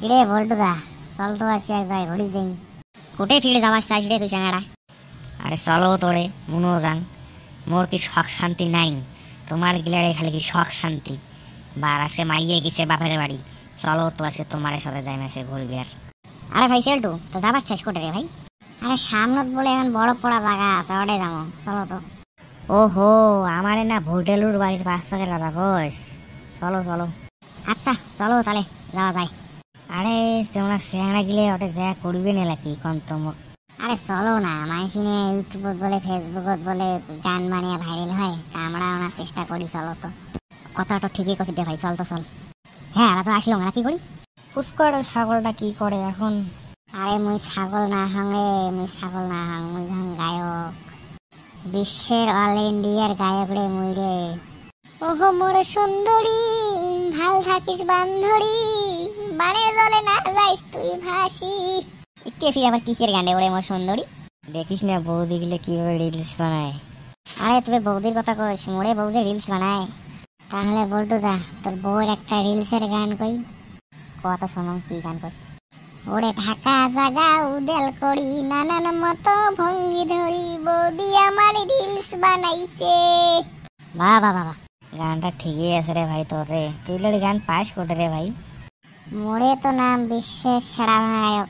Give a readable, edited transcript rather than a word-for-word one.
কিরে বল্টুদা, চল তো আছি এক জায়গায় ঘুরি যাই। কোটে ফিরে যাবার চাইছি রে তুই চাঙাড়া? আরে চলো তোরে মুনো যান, মোর কি শখ শান্তি নাই? তোমার গিলারে খালি কি শখ শান্তি? বার আজকে মাইয়ে গেছে বাপের বাড়ি, চলো তো আজকে তোমার সাথে যাই না সে ঘুরবি। আর আরে ভাই সেল্টু, তো যাবার চাইছ কোটে রে ভাই? আরে সামনত বলে এখন বড় পড়া জায়গা আছে, ওটাই যাবো, চলো তো। ওহো, আমারে না ভোটেলুর বাড়ির পাঁচ পাকের কথা কইস? চলো চলো। আচ্ছা চলো তাহলে যাওয়া যায়। আরে তোমরা চেহারা গিলে ওটা যা করবে না নাকি কন তোমার? আরে চলো না, মাইসিনে ইউটিউবত বলে ফেসবুকত বলে গান বানিয়ে ভাইরাল হয়, তা আমরা ওনার চেষ্টা করি, চলো তো। কথাটা ঠিকই করছি দে ভাই, চল তো চল। হ্যাঁ আমরা তো আসলো না, কি করি? পুষ্কর ছাগলটা কি করে এখন? আরে মুই ছাগল না হং রে, মুই ছাগল না হং, মুই হং গায়ক, বিশ্বের অল ইন্ডিয়ার গায়ক রে মুই রে। ওহো মোর সুন্দরী, ভাল থাকিস বান্ধরী, বানের জলে না যাইস তুই ভাসি। ইটে ফিরে আবার কিসের গানে ওরে মোর সুন্দরী? দেখিস না বৌদি গিলে কিভাবে রিলস বানায়? আরে তুই বৌদির কথা কইস, মোরে বৌদি রিলস বানায়? তাহলে বল্টুদা, তোর বউয়ের একটা রিলসের গান কই। কত শোনো, কি গান কইস? ওরে ঢাকা জাগা উদেল করি, নানান মতো ভঙ্গি ধরি, বৌদি আমার রিলস বানাইছে। বাহ বাহ বাহ, গানটা ঠিকই আছে রে ভাই তোর রে। তুই লড়ি গান পাস কোটে রে ভাই? মোরে তো নাম বিশ্বের সেরা গায়ক।